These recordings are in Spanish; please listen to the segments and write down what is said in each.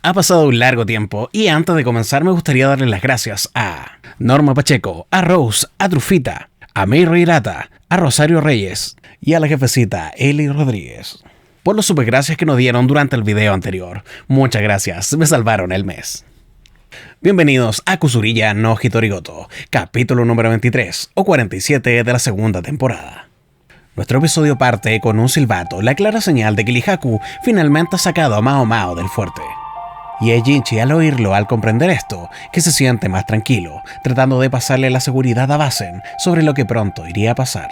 Ha pasado un largo tiempo y antes de comenzar me gustaría darle las gracias a Norma Pacheco, a Rose, a Trufita, a Mayra Hirata, a Rosario Reyes y a la jefecita Eli Rodríguez por los super gracias que nos dieron durante el video anterior. Muchas gracias, me salvaron el mes. Bienvenidos a Kusurilla no Hitorigoto, capítulo número 23 o 47 de la segunda temporada. Nuestro episodio parte con un silbato, la clara señal de que Lihaku finalmente ha sacado a Mao Mao del fuerte. Y es Jinchi al oírlo, al comprender esto, que se siente más tranquilo, tratando de pasarle la seguridad a Basen sobre lo que pronto iría a pasar.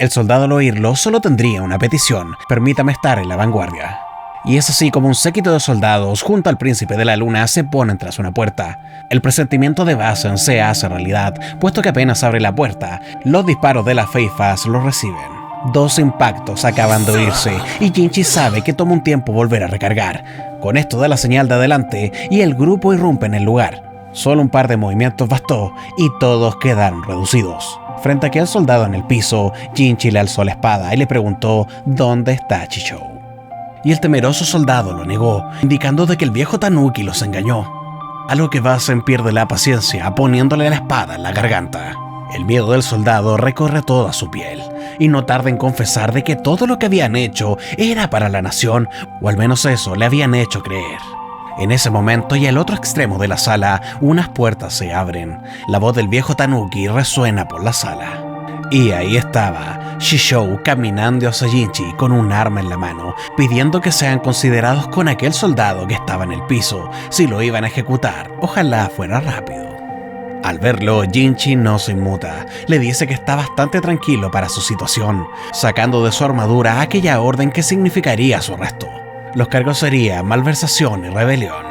El soldado al oírlo solo tendría una petición: permítame estar en la vanguardia. Y es así como un séquito de soldados junto al príncipe de la luna se ponen tras una puerta. El presentimiento de Basen se hace realidad, puesto que apenas abre la puerta, los disparos de las Feifas lo reciben. 2 impactos acaban de oírse y Jinchi sabe que toma un tiempo volver a recargar. Con esto da la señal de adelante y el grupo irrumpe en el lugar. Solo un par de movimientos bastó y todos quedaron reducidos. Frente a aquel soldado en el piso, Jinchi le alzó la espada y le preguntó dónde está Chichou. Y el temeroso soldado lo negó, indicando de que el viejo Tanuki los engañó. A lo que Basen pierde la paciencia poniéndole la espada en la garganta. El miedo del soldado recorre toda su piel, y no tarda en confesar de que todo lo que habían hecho era para la nación, o al menos eso le habían hecho creer. En ese momento y al otro extremo de la sala, unas puertas se abren. La voz del viejo Tanuki resuena por la sala. Y ahí estaba Chichou caminando hacia Jinchi con un arma en la mano, pidiendo que sean considerados con aquel soldado que estaba en el piso. Si lo iban a ejecutar, ojalá fuera rápido. Al verlo, Jinchi no se inmuta. Le dice que está bastante tranquilo para su situación, sacando de su armadura aquella orden que significaría su arresto. Los cargos serían malversación y rebelión.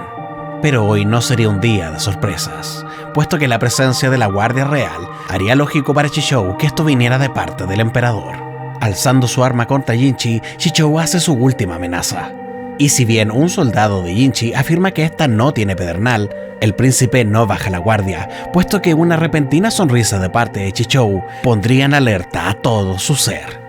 Pero hoy no sería un día de sorpresas, puesto que la presencia de la Guardia Real haría lógico para Chichou que esto viniera de parte del emperador. Alzando su arma contra Jinchi, Chichou hace su última amenaza. Y si bien un soldado de Jinchi afirma que esta no tiene pedernal, el príncipe no baja la guardia, puesto que una repentina sonrisa de parte de Chichou pondría en alerta a todo su ser.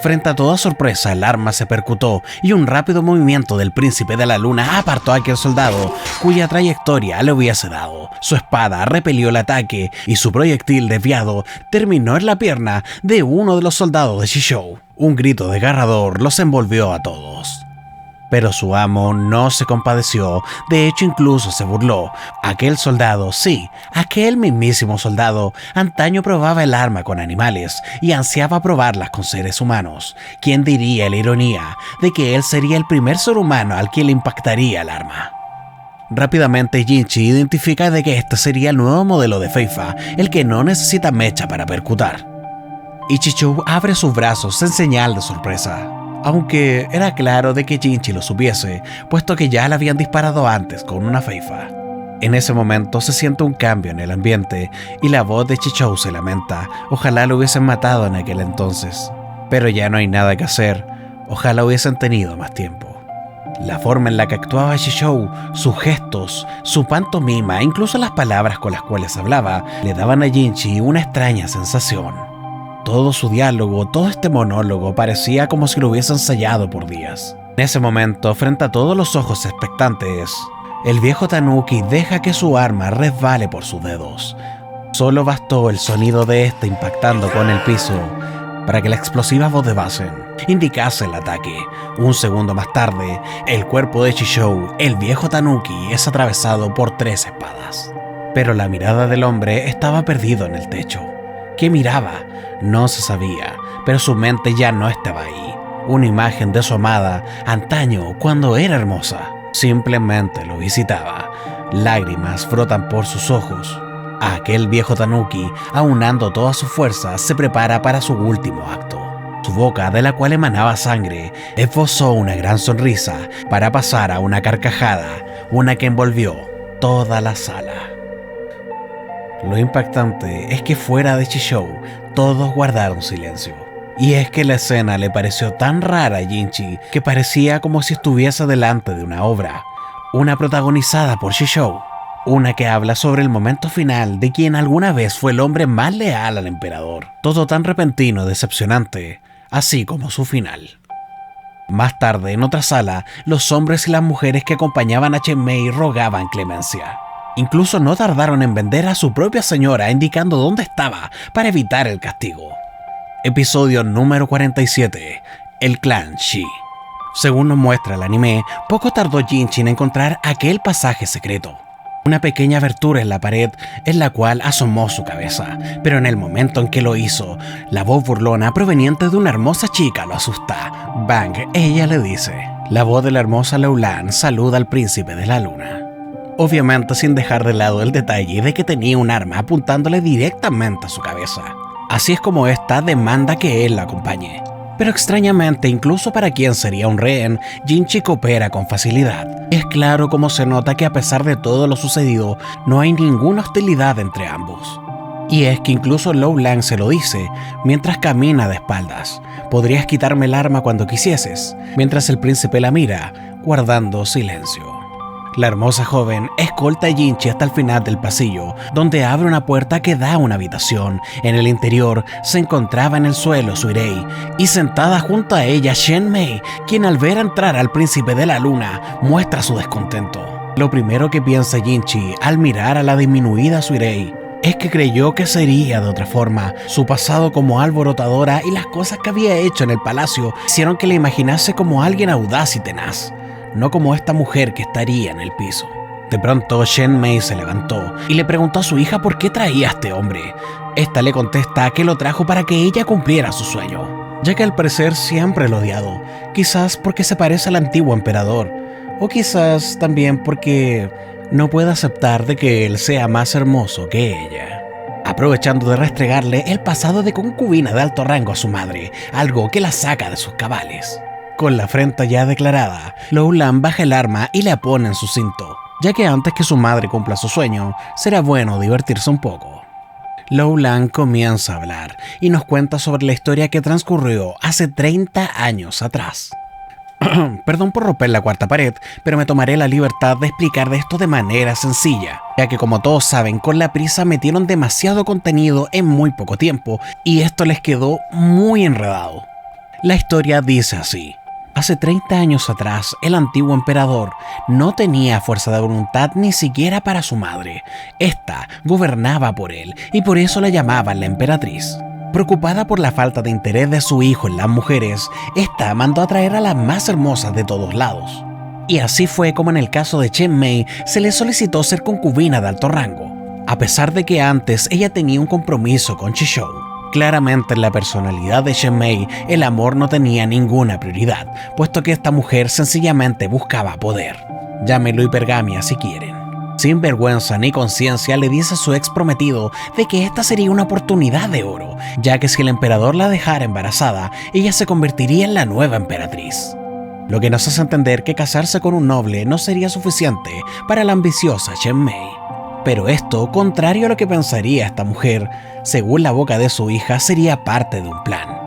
Frente a toda sorpresa, el arma se percutó y un rápido movimiento del príncipe de la luna apartó a aquel soldado cuya trayectoria le hubiese dado. Su espada repelió el ataque y su proyectil desviado terminó en la pierna de uno de los soldados de Chichou. Un grito desgarrador los envolvió a todos. Pero su amo no se compadeció, de hecho incluso se burló. Aquel soldado, sí, aquel mismísimo soldado, antaño probaba el arma con animales y ansiaba probarlas con seres humanos. ¿Quién diría la ironía de que él sería el primer ser humano al que le impactaría el arma? Rápidamente Jinchi identifica de que este sería el nuevo modelo de Feifa, el que no necesita mecha para percutar. Y Chichou abre sus brazos en señal de sorpresa. Aunque era claro de que Jinchi lo supiese, puesto que ya le habían disparado antes con una Feifa. En ese momento se siente un cambio en el ambiente y la voz de Chichou se lamenta. Ojalá lo hubiesen matado en aquel entonces. Pero ya no hay nada que hacer. Ojalá hubiesen tenido más tiempo. La forma en la que actuaba Chichou, sus gestos, su pantomima, incluso las palabras con las cuales hablaba, le daban a Jinchi una extraña sensación. Todo su diálogo, todo este monólogo parecía como si lo hubiese ensayado por días. En ese momento, frente a todos los ojos expectantes, el viejo Tanuki deja que su arma resbale por sus dedos. Solo bastó el sonido de este impactando con el piso para que la explosiva voz de Basen indicase el ataque. Un segundo más tarde, el cuerpo de Chichou, el viejo Tanuki, es atravesado por 3 espadas. Pero la mirada del hombre estaba perdido en el techo. ¿Qué miraba? No se sabía, pero su mente ya no estaba ahí. Una imagen de su amada, antaño, cuando era hermosa, simplemente lo visitaba. Lágrimas brotan por sus ojos. Aquel viejo Tanuki, aunando todas sus fuerzas, se prepara para su último acto. Su boca, de la cual emanaba sangre, esbozó una gran sonrisa para pasar a una carcajada, una que envolvió toda la sala. Lo impactante es que fuera de Chichou, todos guardaron silencio. Y es que la escena le pareció tan rara a Jinchi que parecía como si estuviese delante de una obra. Una protagonizada por Chichou. Una que habla sobre el momento final de quien alguna vez fue el hombre más leal al emperador. Todo tan repentino y decepcionante, así como su final. Más tarde, en otra sala, los hombres y las mujeres que acompañaban a Chen Mei rogaban clemencia. Incluso no tardaron en vender a su propia señora indicando dónde estaba para evitar el castigo. Episodio número 47. El clan Shi. Según nos muestra el anime, poco tardó Jinchi en encontrar aquel pasaje secreto. Una pequeña abertura en la pared en la cual asomó su cabeza, pero en el momento en que lo hizo, la voz burlona proveniente de una hermosa chica lo asusta. Bang, ella le dice. La voz de la hermosa Lao Lan saluda al príncipe de la luna. Obviamente sin dejar de lado el detalle de que tenía un arma apuntándole directamente a su cabeza. Así es como esta demanda que él la acompañe. Pero extrañamente, incluso para quien sería un rehén, Jinchi coopera con facilidad. Es claro como se nota que a pesar de todo lo sucedido, no hay ninguna hostilidad entre ambos. Y es que incluso Lao Lan se lo dice mientras camina de espaldas. Podrías quitarme el arma cuando quisieses, mientras el príncipe la mira, guardando silencio. La hermosa joven escolta a Jinchi hasta el final del pasillo, donde abre una puerta que da a una habitación. En el interior se encontraba en el suelo Suirei, y sentada junto a ella Chen Mei, quien al ver entrar al príncipe de la luna muestra su descontento. Lo primero que piensa Jinchi al mirar a la disminuida Suirei es que creyó que sería de otra forma. Su pasado como alborotadora y las cosas que había hecho en el palacio hicieron que la imaginase como alguien audaz y tenaz, no como esta mujer que estaría en el piso. De pronto, Chen Mei se levantó y le preguntó a su hija por qué traía a este hombre. Esta le contesta que lo trajo para que ella cumpliera su sueño, ya que al parecer siempre lo ha odiado, quizás porque se parece al antiguo emperador, o quizás también porque no puede aceptar de que él sea más hermoso que ella. Aprovechando de restregarle el pasado de concubina de alto rango a su madre, algo que la saca de sus cabales. Con la frente ya declarada, Lao Lan baja el arma y la pone en su cinto, ya que antes que su madre cumpla su sueño, será bueno divertirse un poco. Lao Lan comienza a hablar y nos cuenta sobre la historia que transcurrió hace 30 años atrás. Perdón por romper la cuarta pared, pero me tomaré la libertad de explicar de esto de manera sencilla, ya que como todos saben, con la prisa metieron demasiado contenido en muy poco tiempo y esto les quedó muy enredado. La historia dice así. Hace 30 años atrás, el antiguo emperador no tenía fuerza de voluntad ni siquiera para su madre. Esta gobernaba por él y por eso la llamaban la emperatriz. Preocupada por la falta de interés de su hijo en las mujeres, esta mandó a traer a las más hermosas de todos lados. Y así fue como en el caso de Chen Mei se le solicitó ser concubina de alto rango, a pesar de que antes ella tenía un compromiso con Shishou. Claramente en la personalidad de Chen Mei, el amor no tenía ninguna prioridad, puesto que esta mujer sencillamente buscaba poder. Llámelo hipergamia si quieren. Sin vergüenza ni conciencia le dice a su ex prometido de que esta sería una oportunidad de oro, ya que si el emperador la dejara embarazada, ella se convertiría en la nueva emperatriz. Lo que nos hace entender que casarse con un noble no sería suficiente para la ambiciosa Chen Mei. Pero esto, contrario a lo que pensaría esta mujer, según la boca de su hija, sería parte de un plan.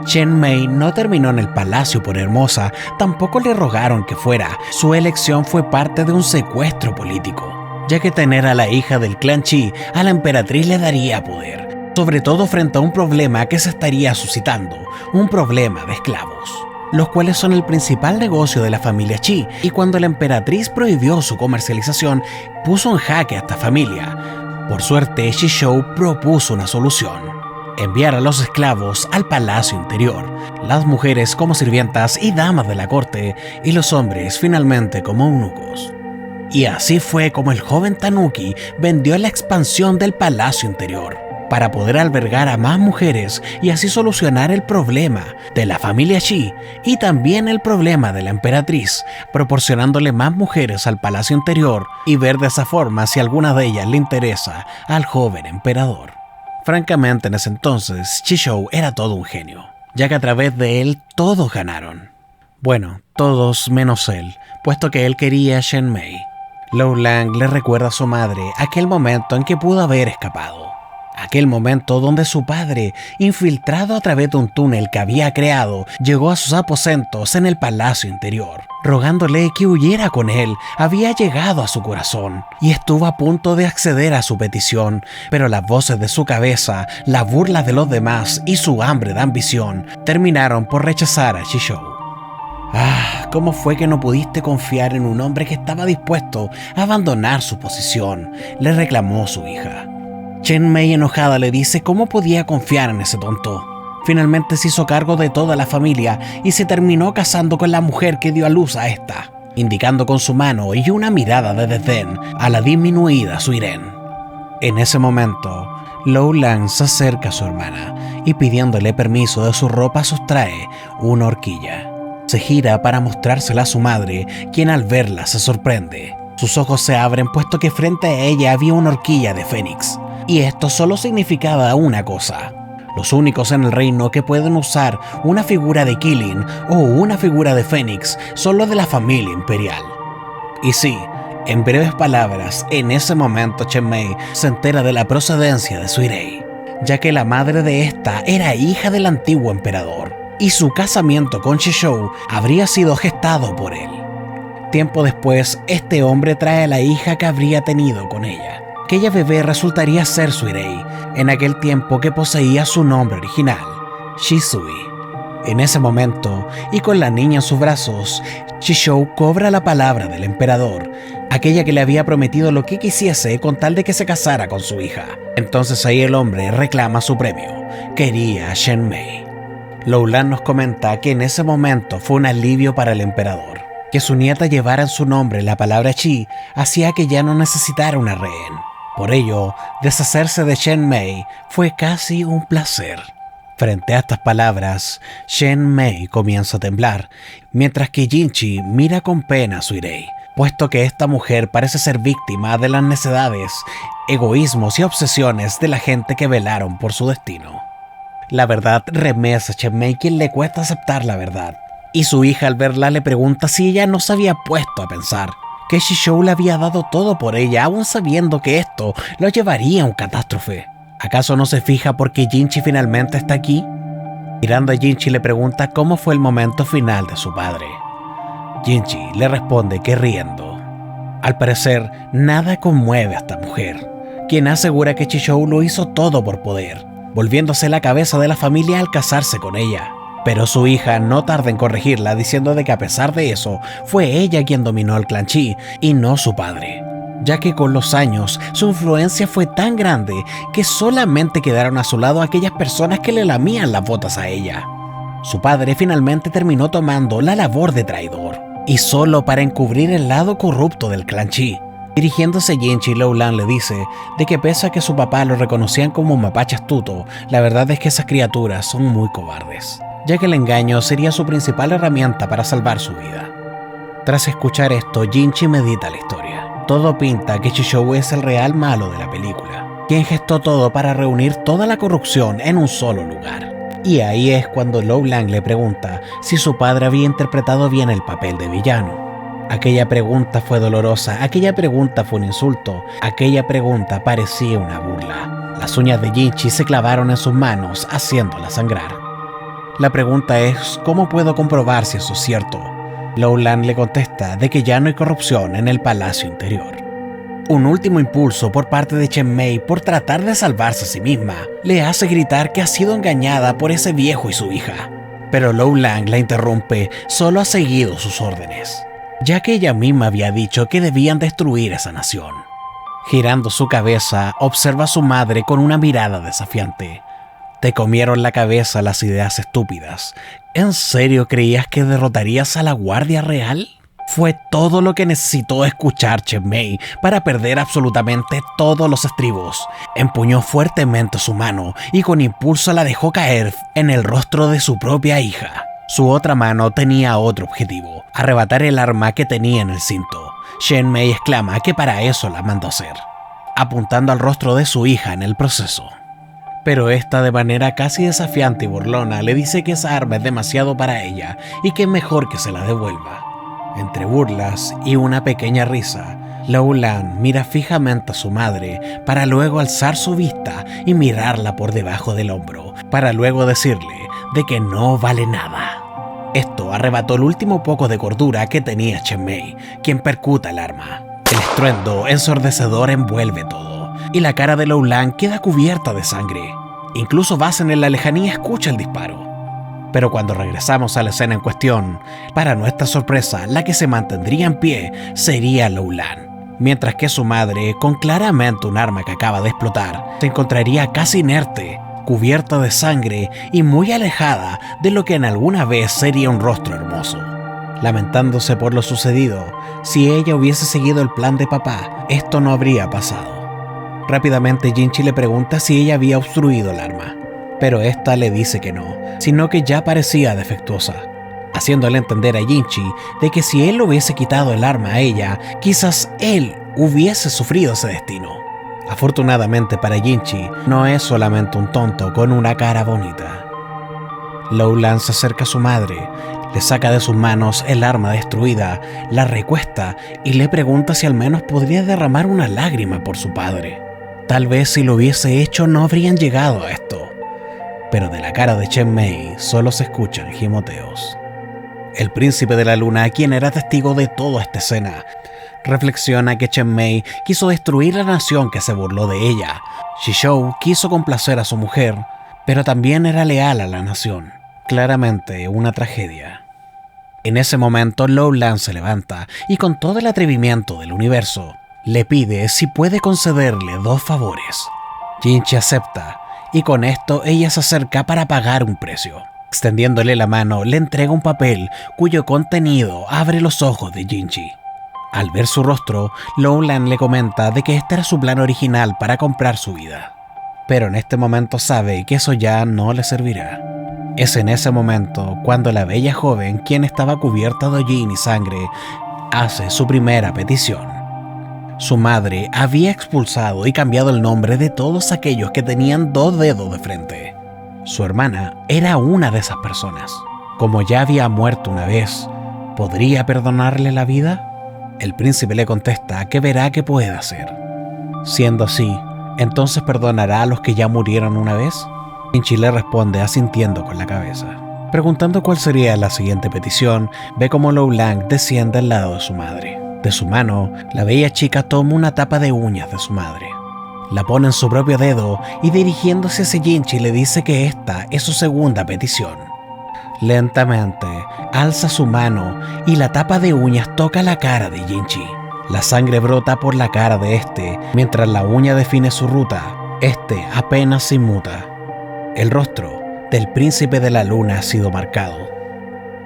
Chen Mei no terminó en el palacio por hermosa, tampoco le rogaron que fuera. Su elección fue parte de un secuestro político, ya que tener a la hija del clan Qi a la emperatriz le daría poder, sobre todo frente a un problema que se estaría suscitando, un problema de esclavos, los cuales son el principal negocio de la familia Qi, y cuando la emperatriz prohibió su comercialización, puso en jaque a esta familia. Por suerte, Shishou propuso una solución: enviar a los esclavos al palacio interior, las mujeres como sirvientas y damas de la corte, y los hombres finalmente como eunucos. Y así fue como el joven Tanuki vendió la expansión del palacio interior, para poder albergar a más mujeres y así solucionar el problema de la familia Qi y también el problema de la emperatriz, proporcionándole más mujeres al palacio interior y ver de esa forma si alguna de ellas le interesa al joven emperador. Francamente, en ese entonces, Shishou era todo un genio, ya que a través de él todos ganaron. Bueno, todos menos él, puesto que él quería a Chen Mei. Lao Lan le recuerda a su madre aquel momento en que pudo haber escapado. Aquel momento donde su padre, infiltrado a través de un túnel que había creado, llegó a sus aposentos en el palacio interior, rogándole que huyera con él. Había llegado a su corazón y estuvo a punto de acceder a su petición, pero las voces de su cabeza, la burla de los demás y su hambre de ambición terminaron por rechazar a Shishou. ¿Cómo fue que no pudiste confiar en un hombre que estaba dispuesto a abandonar su posición?, le reclamó su hija. Chen Mei, enojada, le dice cómo podía confiar en ese tonto. Finalmente se hizo cargo de toda la familia y se terminó casando con la mujer que dio a luz a esta, indicando con su mano y una mirada de desdén a la disminuida Suirén. En ese momento, Lo Lang se acerca a su hermana y, pidiéndole permiso de su ropa, sustrae una horquilla. Se gira para mostrársela a su madre, quien al verla se sorprende. Sus ojos se abren puesto que frente a ella había una horquilla de fénix, y esto solo significaba una cosa: los únicos en el reino que pueden usar una figura de Qilin o una figura de fénix son los de la familia imperial. Y sí, en breves palabras, en ese momento Chen Mei se entera de la procedencia de Suirei, ya que la madre de esta era hija del antiguo emperador, y su casamiento con Shishou habría sido gestado por él. Tiempo después, este hombre trae a la hija que habría tenido con ella. Aquella bebé resultaría ser Suirei, en aquel tiempo que poseía su nombre original, Shisui. En ese momento, y con la niña en sus brazos, Shishou cobra la palabra del emperador, aquella que le había prometido lo que quisiese con tal de que se casara con su hija. Entonces ahí el hombre reclama su premio. Quería a Chen Mei. Lo Lang nos comenta que en ese momento fue un alivio para el emperador. Que su nieta llevara en su nombre la palabra Qi hacía que ya no necesitara una rehén. Por ello, deshacerse de Chen Mei fue casi un placer. Frente a estas palabras, Chen Mei comienza a temblar, mientras que Jinchi mira con pena a Suirei, puesto que esta mujer parece ser víctima de las necedades, egoísmos y obsesiones de la gente que velaron por su destino. La verdad remece a Chen Mei, quien le cuesta aceptar la verdad, y su hija al verla le pregunta si ella no se había puesto a pensar que Shishou le había dado todo por ella, aún sabiendo que esto lo llevaría a un catástrofe. ¿Acaso no se fija porque Jinchi finalmente está aquí? Mirando a Jinchi le pregunta cómo fue el momento final de su padre. Jinchi le responde que riendo. Al parecer, nada conmueve a esta mujer, quien asegura que Shishou lo hizo todo por poder, volviéndose la cabeza de la familia al casarse con ella. Pero su hija no tarda en corregirla, diciendo de que a pesar de eso, fue ella quien dominó el clan Qi y no su padre, ya que con los años su influencia fue tan grande que solamente quedaron a su lado aquellas personas que le lamían las botas a ella. Su padre finalmente terminó tomando la labor de traidor, y solo para encubrir el lado corrupto del clan Qi. Dirigiéndose a Jinchi, Lo Lang le dice de que pese a que su papá lo reconocían como un mapache astuto, la verdad es que esas criaturas son muy cobardes, ya que el engaño sería su principal herramienta para salvar su vida. Tras escuchar esto, Jinchi medita la historia. Todo pinta que Shishou es el real malo de la película, quien gestó todo para reunir toda la corrupción en un solo lugar. Y ahí es cuando Lo Lang le pregunta si su padre había interpretado bien el papel de villano. Aquella pregunta fue dolorosa, aquella pregunta fue un insulto, aquella pregunta parecía una burla. Las uñas de Jinchi se clavaron en sus manos, haciéndola sangrar. La pregunta es, ¿cómo puedo comprobar si eso es cierto? Lo Lang le contesta de que ya no hay corrupción en el palacio interior. Un último impulso por parte de Chen Mei por tratar de salvarse a sí misma le hace gritar que ha sido engañada por ese viejo y su hija. Pero Lo Lang la interrumpe, solo ha seguido sus órdenes, ya que ella misma había dicho que debían destruir esa nación. Girando su cabeza, observa a su madre con una mirada desafiante. Te comieron la cabeza las ideas estúpidas. ¿En serio creías que derrotarías a la Guardia Real? Fue todo lo que necesitó escuchar Chen Mei para perder absolutamente todos los estribos. Empuñó fuertemente su mano y con impulso la dejó caer en el rostro de su propia hija. Su otra mano tenía otro objetivo: arrebatar el arma que tenía en el cinto. Chen Mei exclama que para eso la mandó hacer, apuntando al rostro de su hija en el proceso. Pero esta, de manera casi desafiante y burlona, le dice que esa arma es demasiado para ella y que es mejor que se la devuelva. Entre burlas y una pequeña risa, Lo Lang mira fijamente a su madre para luego alzar su vista y mirarla por debajo del hombro, para luego decirle de que no vale nada. Esto arrebató el último poco de cordura que tenía Chen Mei, quien percuta el arma. El estruendo ensordecedor envuelve todo, y la cara de Lo Lang queda cubierta de sangre. Incluso Basen en la lejanía escucha el disparo. Pero cuando regresamos a la escena en cuestión, para nuestra sorpresa, la que se mantendría en pie sería Lowland, mientras que su madre, con claramente un arma que acaba de explotar, se encontraría casi inerte, cubierta de sangre y muy alejada de lo que en alguna vez sería un rostro hermoso. Lamentándose por lo sucedido, si ella hubiese seguido el plan de papá, esto no habría pasado. Rápidamente Jinchi le pregunta si ella había obstruido el arma, pero esta le dice que no, sino que ya parecía defectuosa, haciéndole entender a Jinchi de que si él le hubiese quitado el arma a ella, quizás él hubiese sufrido ese destino. Afortunadamente para Jinchi, no es solamente un tonto con una cara bonita. Lowland se acerca a su madre, le saca de sus manos el arma destruida, la recuesta y le pregunta si al menos podría derramar una lágrima por su padre. Tal vez si lo hubiese hecho no habrían llegado a esto. Pero de la cara de Chen Mei solo se escuchan gimoteos. El príncipe de la luna, quien era testigo de toda esta escena, reflexiona que Chen Mei quiso destruir la nación que se burló de ella. Shishou quiso complacer a su mujer, pero también era leal a la nación. Claramente una tragedia. En ese momento Lowland se levanta y con todo el atrevimiento del universo, le pide si puede concederle 2 favores. Jinchi acepta y con esto ella se acerca para pagar un precio. Extendiéndole la mano, le entrega un papel cuyo contenido abre los ojos de Jinchi. Al ver su rostro, Lowland le comenta de que este era su plan original para comprar su vida. Pero en este momento sabe que eso ya no le servirá. Es en ese momento cuando la bella joven, quien estaba cubierta de hollín y sangre, hace su primera petición. Su madre había expulsado y cambiado el nombre de todos aquellos que tenían 2 dedos de frente. Su hermana era una de esas personas. Como ya había muerto una vez, ¿podría perdonarle la vida? El príncipe le contesta que verá qué puede hacer. Siendo así, ¿entonces perdonará a los que ya murieron una vez? Jinchi le responde asintiendo con la cabeza. Preguntando cuál sería la siguiente petición, ve como Lowland desciende al lado de su madre. De su mano, la bella chica toma una tapa de uñas de su madre. La pone en su propio dedo y dirigiéndose hacia Jinchi le dice que esta es su segunda petición. Lentamente, alza su mano y la tapa de uñas toca la cara de Jinchi. La sangre brota por la cara de este, mientras la uña define su ruta. Este apenas se inmuta. El rostro del príncipe de la luna ha sido marcado.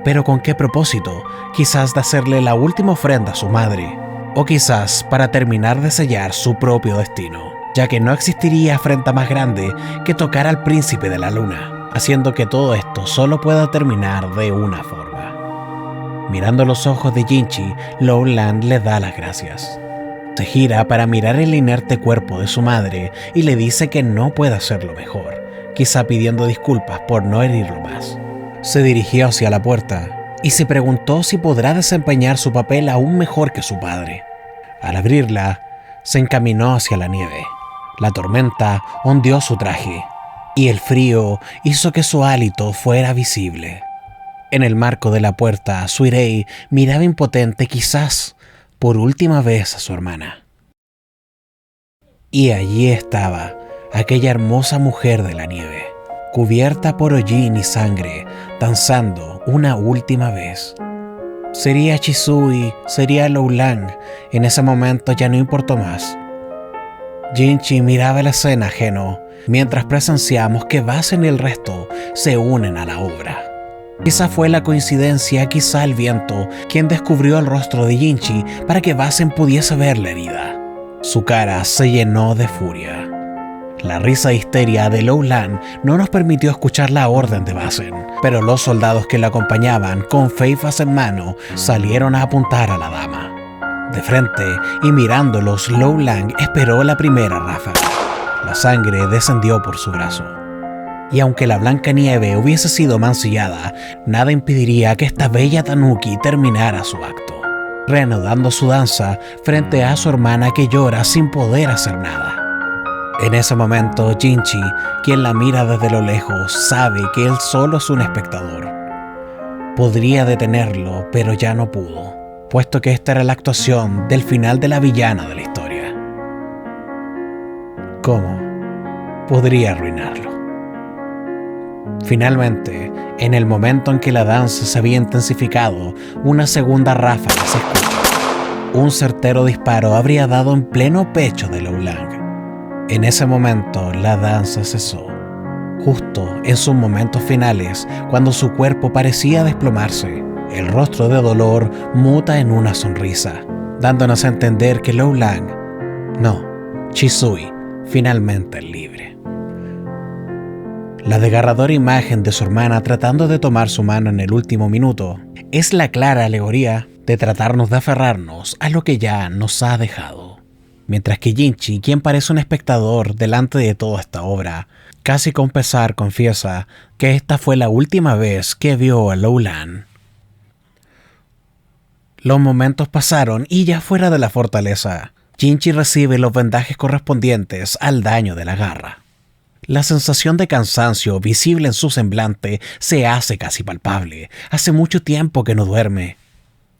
¿Pero con qué propósito? Quizás de hacerle la última ofrenda a su madre, o quizás para terminar de sellar su propio destino, ya que no existiría afrenta más grande que tocar al príncipe de la luna, haciendo que todo esto solo pueda terminar de una forma. Mirando los ojos de Jinchi, Lowland le da las gracias. Se gira para mirar el inerte cuerpo de su madre y le dice que no puede hacerlo mejor, quizá pidiendo disculpas por no herirlo más. Se dirigió hacia la puerta y se preguntó si podrá desempeñar su papel aún mejor que su padre. Al abrirla, se encaminó hacia la nieve. La tormenta ondeó su traje y el frío hizo que su hálito fuera visible. En el marco de la puerta, Suirei miraba impotente quizás por última vez a su hermana. Y allí estaba aquella hermosa mujer de la nieve, cubierta por hollín y sangre, danzando una última vez. Sería Chisui, sería Lowland. En ese momento ya no importó más. Jinchi miraba la escena ajeno, mientras presenciamos que Basen y el resto se unen a la obra. Quizá fue la coincidencia, quizá el viento, quien descubrió el rostro de Jinchi para que Basen pudiese ver la herida. Su cara se llenó de furia. La risa de histeria de Lowland no nos permitió escuchar la orden de Basen, pero los soldados que lo acompañaban, con feifas en mano, salieron a apuntar a la dama. De frente y mirándolos, Lowland esperó la primera ráfaga. La sangre descendió por su brazo. Y aunque la blanca nieve hubiese sido mancillada, nada impediría que esta bella tanuki terminara su acto, reanudando su danza frente a su hermana que llora sin poder hacer nada. En ese momento, Jinchi, quien la mira desde lo lejos, sabe que él solo es un espectador. Podría detenerlo, pero ya no pudo, puesto que esta era la actuación del final de la villana de la historia. ¿Cómo podría arruinarlo? Finalmente, en el momento en que la danza se había intensificado, una segunda ráfaga se escucha. Un certero disparo habría dado en pleno pecho de Lo Lang. En ese momento, la danza cesó. Justo en sus momentos finales, cuando su cuerpo parecía desplomarse, el rostro de dolor muta en una sonrisa, dándonos a entender que Lo Lang, no, Chisui, finalmente es libre. La desgarradora imagen de su hermana tratando de tomar su mano en el último minuto es la clara alegoría de tratarnos de aferrarnos a lo que ya nos ha dejado. Mientras que Jinchi, quien parece un espectador delante de toda esta obra, casi con pesar confiesa que esta fue la última vez que vio a Lo Lang. Los momentos pasaron y ya fuera de la fortaleza, Jinchi recibe los vendajes correspondientes al daño de la garra. La sensación de cansancio visible en su semblante se hace casi palpable. Hace mucho tiempo que no duerme.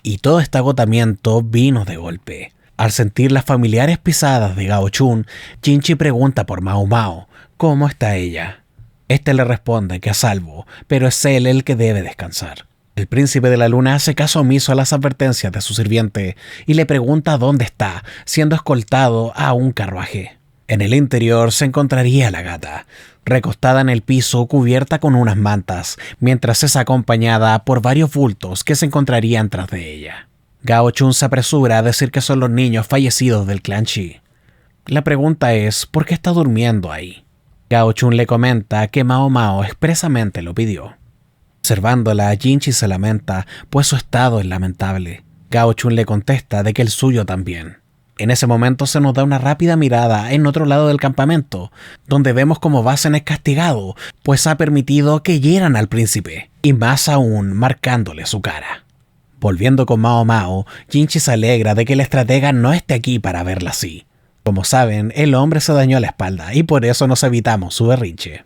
Y todo este agotamiento vino de golpe. Al sentir las familiares pisadas de Gao Chun, Jinchi pregunta por Mao Mao, ¿cómo está ella? Este le responde que a salvo, pero es él el que debe descansar. El príncipe de la luna hace caso omiso a las advertencias de su sirviente y le pregunta dónde está, siendo escoltado a un carruaje. En el interior se encontraría la gata, recostada en el piso cubierta con unas mantas, mientras es acompañada por varios bultos que se encontrarían tras de ella. Gao Chun se apresura a decir que son los niños fallecidos del clan Chi. La pregunta es, ¿por qué está durmiendo ahí? Gao Chun le comenta que Mao Mao expresamente lo pidió. Observándola, Jinchi se lamenta, pues su estado es lamentable. Gao Chun le contesta de que el suyo también. En ese momento se nos da una rápida mirada en otro lado del campamento, donde vemos como Basen es castigado, pues ha permitido que hieran al príncipe, y más aún marcándole su cara. Volviendo con Mao Mao, Jinchi se alegra de que el estratega no esté aquí para verla así. Como saben, el hombre se dañó la espalda y por eso nos evitamos su berrinche.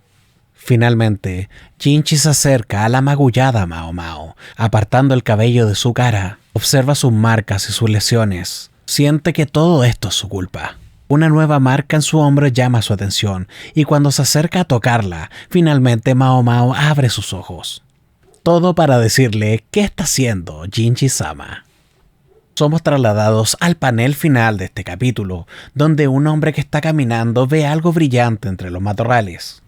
Finalmente, Jinchi se acerca a la magullada Mao Mao, apartando el cabello de su cara, observa sus marcas y sus lesiones. Siente que todo esto es su culpa. Una nueva marca en su hombro llama su atención, y cuando se acerca a tocarla, finalmente Mao Mao abre sus ojos. Todo para decirle qué está haciendo Jinchi-sama. Somos trasladados al panel final de este capítulo, donde un hombre que está caminando ve algo brillante entre los matorrales.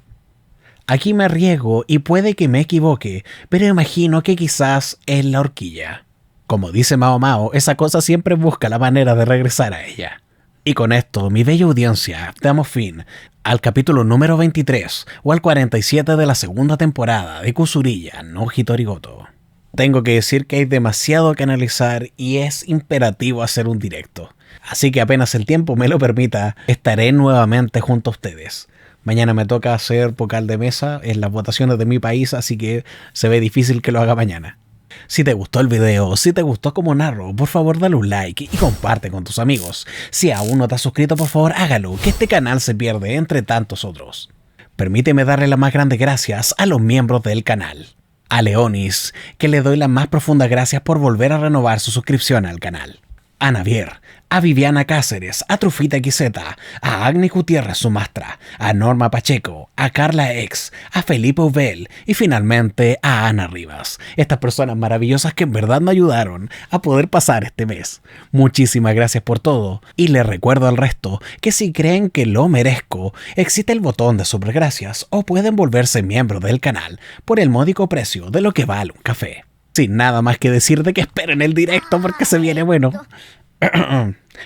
Aquí me arriesgo y puede que me equivoque, pero imagino que quizás es la horquilla. Como dice Mao Mao, esa cosa siempre busca la manera de regresar a ella. Y con esto, mi bella audiencia, damos fin al capítulo número 23 o al 47 de la segunda temporada de Kusuriya no Hitorigoto. Tengo que decir que hay demasiado que analizar y es imperativo hacer un directo. Así que apenas el tiempo me lo permita, estaré nuevamente junto a ustedes. Mañana me toca hacer vocal de mesa en las votaciones de mi país, así que se ve difícil que lo haga mañana. Si te gustó el video, si te gustó como narro, por favor dale un like y comparte con tus amigos. Si aún no te has suscrito, por favor hágalo, que este canal se pierde entre tantos otros. Permíteme darle las más grandes gracias a los miembros del canal. A Leonis, que le doy las más profundas gracias por volver a renovar su suscripción al canal. A Navier, a Viviana Cáceres, a Trufita XZ, a Agni Gutiérrez Sumastra, a Norma Pacheco, a Carla X, a Felipe Ubel y finalmente a Ana Rivas. Estas personas maravillosas que en verdad me ayudaron a poder pasar este mes. Muchísimas gracias por todo y les recuerdo al resto que si creen que lo merezco, existe el botón de supergracias o pueden volverse miembros del canal por el módico precio de lo que vale un café. Sin nada más que decir de que esperen el directo porque se viene bueno.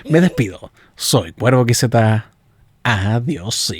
Me despido. Soy Cuervo XZ. Adiós.